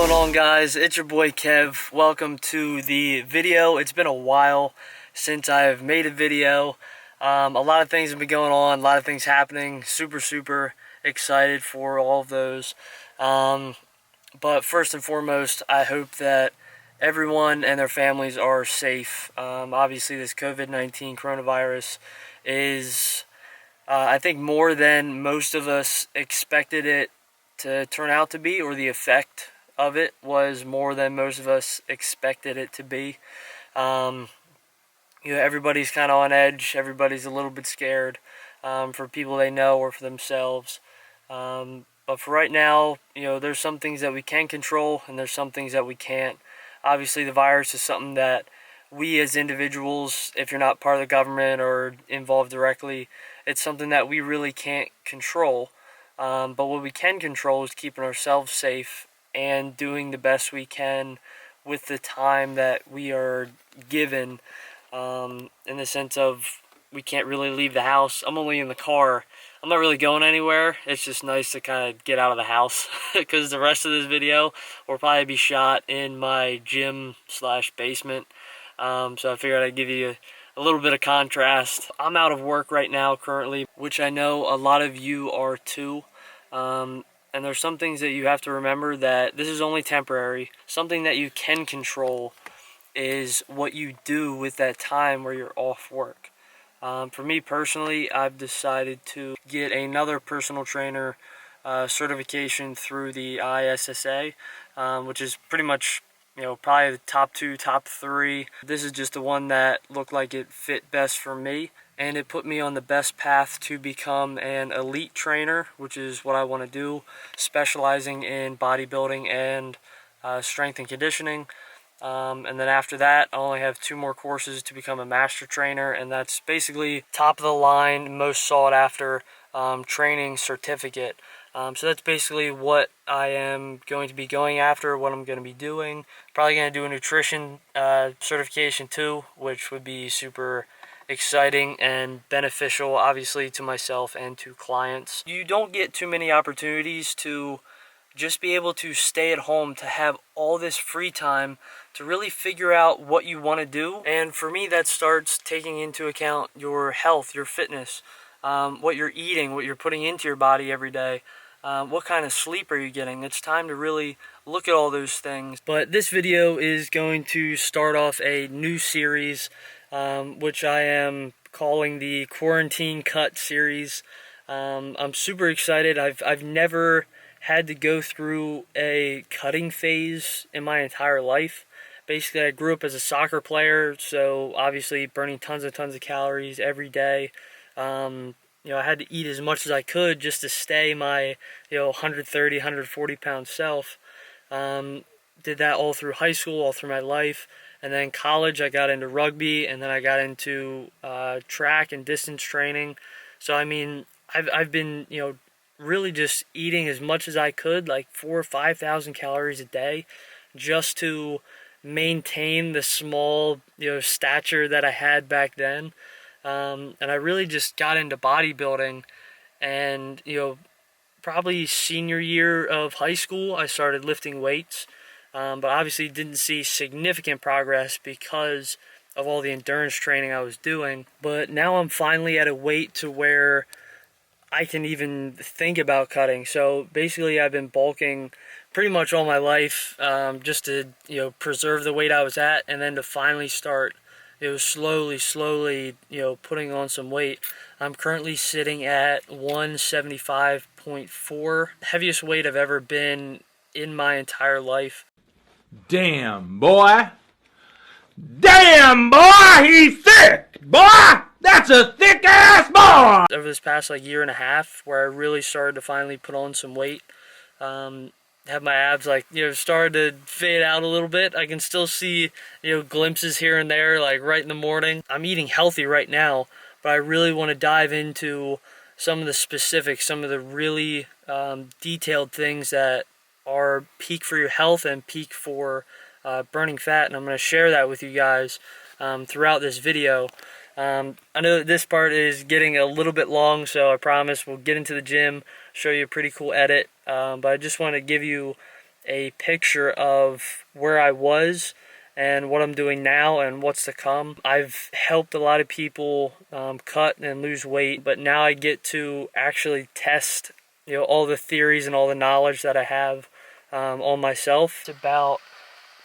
going on, guys? It's your boy Kev. Welcome to the video. It's been a while since I've made a video. A lot of things have been going on, a lot of things happening. Super excited for all of those. But first and foremost, I hope that everyone and their families are safe. Obviously, this COVID-19 coronavirus is, I think, more than most of us expected it to turn out to be, or the effect of it was more than most of us expected it to be. Everybody's kind of on edge. Everybody's a little bit scared, for people they know or for themselves. But for right now, there's some things that we can control and there's some things that we can't. Obviously, the virus is something that we as individuals, if you're not part of the government or involved directly, it's something that we really can't control. But what we can control is keeping ourselves safe and doing the best we can with the time that we are given, in the sense of we can't really leave the house. I'm only in the car. I'm not really going anywhere. It's just nice to kind of get out of the house because the rest of this video will probably be shot in my gym/basement. So I figured I'd give you a little bit of contrast. I'm out of work right now currently, which I know a lot of you are too. And there's some things that you have to remember, that this is only temporary. Something that you can control is what you do with that time where you're off work. For me personally, I've decided to get another personal trainer certification through the ISSA, which is pretty much, probably the top 2, top 3. This is just the one that looked like it fit best for me, and it put me on the best path to become an elite trainer, which is what I want to do, specializing in bodybuilding and strength and conditioning. And then after that, I only have 2 more courses to become a master trainer, and that's basically top of the line, most sought after training certificate. So that's basically what I am going to be going after, what I'm going to be doing. Probably going to do a nutrition certification too, which would be super exciting and beneficial, obviously, to myself and to clients. You don't get too many opportunities to just be able to stay at home, to have all this free time to really figure out what you want to do. And for me, that starts taking into account your health, your fitness, what you're eating, what you're putting into your body every day. What kind of sleep are you getting? It's time to really look at all those things. But this video is going to start off a new series, which I am calling the Quarantine Cut series. I'm super excited. I've never had to go through a cutting phase in my entire life. Basically, I grew up as a soccer player, so obviously burning tons of calories every day. I had to eat as much as I could just to stay my 130, 140 pound self. Did that all through high school, all through my life. And then college, I got into rugby, and then I got into track and distance training. So I mean, I've been really just eating as much as I could, like 4,000 or 5,000 calories a day, just to maintain the small stature that I had back then. And I really just got into bodybuilding, and probably senior year of high school, I started lifting weights, but obviously didn't see significant progress because of all the endurance training I was doing. But now I'm finally at a weight to where I can even think about cutting. So basically, I've been bulking pretty much all my life, just to preserve the weight I was at, and then to finally start slowly putting on some weight. I'm currently sitting at 175.4, heaviest weight I've ever been in my entire life. Damn, boy, he's thick, boy. That's a thick-ass boy! Over this past year and a half, where I really started to finally put on some weight, have my abs started to fade out a little bit. I can still see glimpses here and there, right in the morning. I'm eating healthy right now, but I really want to dive into some of the specifics, some of the really detailed things that are peak for your health and peak for burning fat, and I'm going to share that with you guys throughout this video. I know that this part is getting a little bit long, so I promise we'll get into the gym, show you a pretty cool edit, but I just want to give you a picture of where I was and what I'm doing now and what's to come. I've helped a lot of people cut and lose weight, but now I get to actually test, all the theories and all the knowledge that I have on myself. It's about,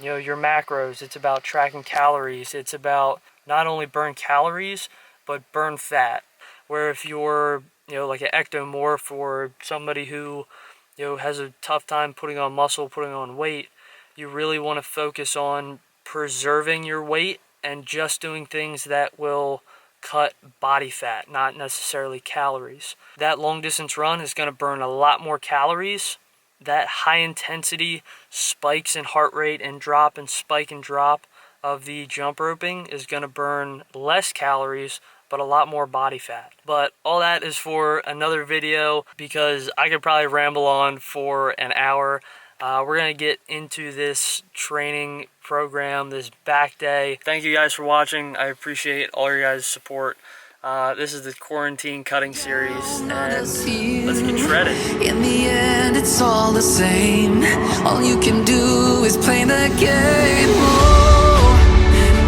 your macros. It's about tracking calories. It's about not only burn calories, but burn fat. Where if you're, like an ectomorph or somebody who, has a tough time putting on muscle, putting on weight, you really want to focus on preserving your weight and just doing things that will cut body fat, not necessarily calories. That long distance run is going to burn a lot more calories. That high intensity spikes in heart rate and drop and spike and drop of the jump roping is going to burn less calories, but a lot more body fat. But all that is for another video, because I could probably ramble on for an hour. We're going to get into this training program, this back day. Thank you guys for watching. I appreciate all your guys' support. This is the quarantine cutting series, and let's get shredded. In the end, it's all the same. All you can do is play the game. Oh,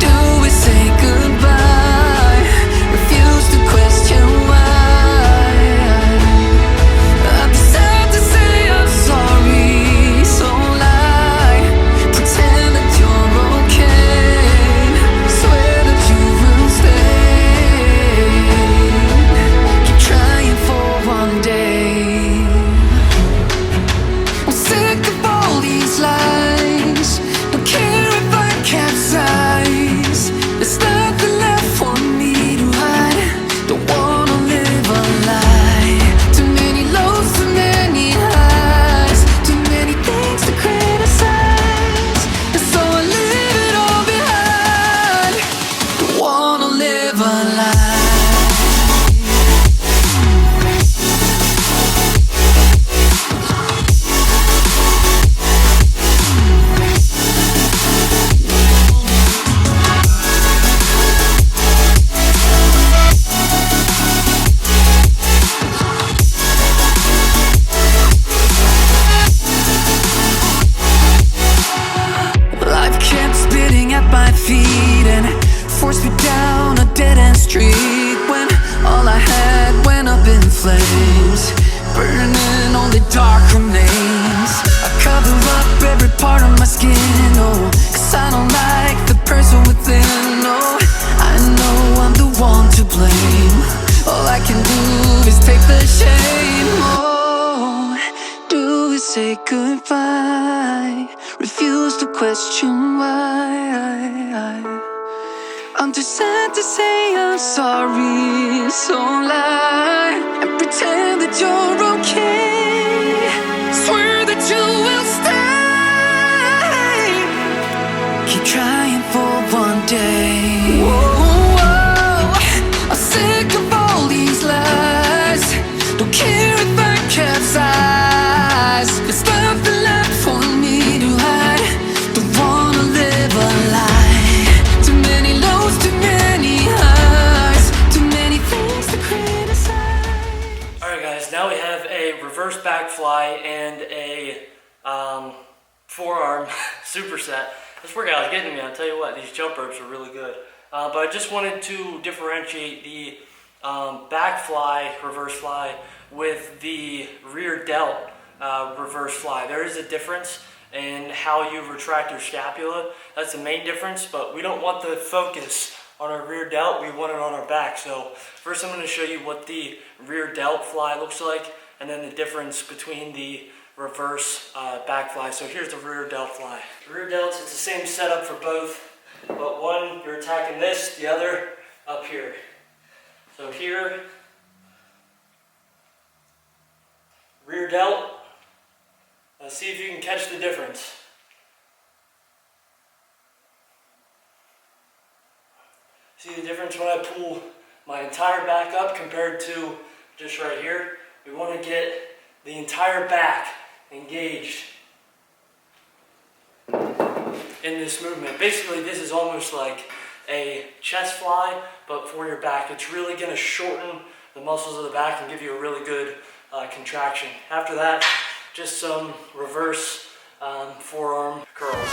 do is say goodbye. Refuse to question why. I'm sad to say I'm sorry, so lie. Pretend that you're okay. Swear that you will stay. Keep trying for one day. I'm sick of all these lies. Don't care if I capsize. There's nothing left for me to hide. Don't wanna live a lie. Too many lows, too many highs. Too many things to criticize. And so I leave it all behind. Don't wanna live a lie. Life kept spitting at my feet and forced me down a dead-end street, when all I had went up in flames, burning only dark remains. I cover up every part of my skin, oh, 'cause I don't like the person within. Oh, I know I'm the one to blame. All I can do is take the shame. Oh, do is say goodbye. Refuse to question why. I'm too sad to say I'm sorry, so lie and pretend that you're okay. Swear that you will stay. Keep trying for one day. Whoa, I'm sick of all these lies. Don't care if I capsize. There's nothing left for me to hide. Don't wanna live a lie. Too many lows, too many highs. Too many things to criticize. Alright guys, now we have a reverse back fly and a forearm superset. This workout is getting me, I'll tell you what, these jump ropes are really good. But I just wanted to differentiate the back fly, reverse fly, with the rear delt reverse fly. There is a difference in how you retract your scapula. That's the main difference, but we don't want the focus on our rear delt, we want it on our back. So first I'm going to show you what the rear delt fly looks like, and then the difference between the reverse back fly. So here's the rear delt fly. The rear delts, it's the same setup for both, but one, you're attacking this, the other up here. So here, rear delt. Let's see if you can catch the difference. See the difference when I pull my entire back up compared to just right here? We want to get the entire back engaged in this movement. Basically, this is almost like a chest fly, but for your back. It's really going to shorten the muscles of the back and give you a really good contraction. After that, just some reverse forearm curls.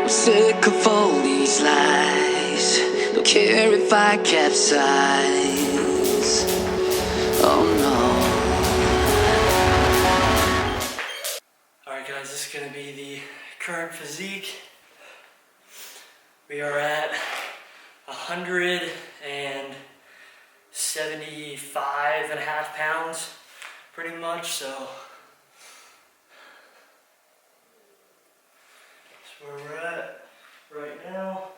Sick of all these lies. Don't care if I capsize. Oh no. Alright guys, this is going to be the current physique. We are at 175.5 pounds, pretty much, so that's where we're at right now.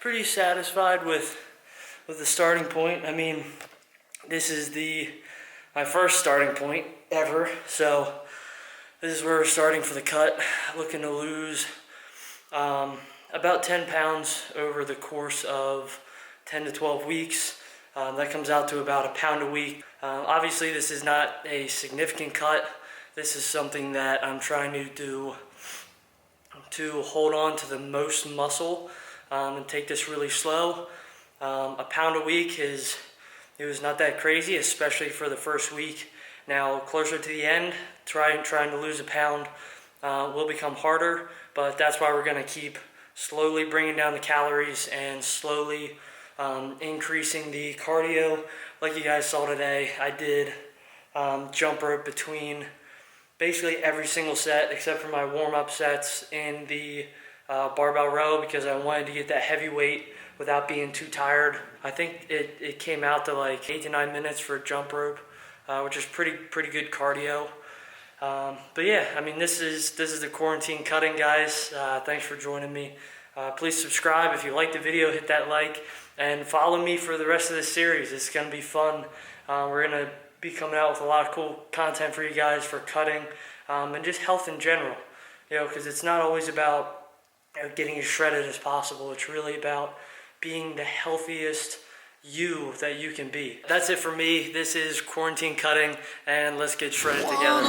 Pretty satisfied with the starting point. I mean, this is my first starting point ever, so this is where we're starting for the cut. Looking to lose about 10 pounds over the course of 10 to 12 weeks. That comes out to about a pound a week. Obviously, this is not a significant cut. This is something that I'm trying to do to hold on to the most muscle and take this really slow. A pound a week it was not that crazy, especially for the first week. Now, closer to the end, trying to lose a pound will become harder, but that's why we're going to keep slowly bringing down the calories and slowly increasing the cardio. Like you guys saw today, I did jump rope between basically every single set except for my warm-up sets in the barbell row, because I wanted to get that heavy weight without being too tired. I think it came out to like 8 to 9 minutes for a jump rope, which is pretty good cardio. But yeah, I mean, this is the quarantine cutting, guys. Thanks for joining me. Please subscribe if you like the video, hit that like, and follow me for the rest of this series. It's gonna be fun. We're gonna be coming out with a lot of cool content for you guys for cutting and just health in general. Because it's not always about getting as shredded as possible. It's really about being the healthiest you that you can be. That's it for me. This is quarantine cutting, and let's get shredded together.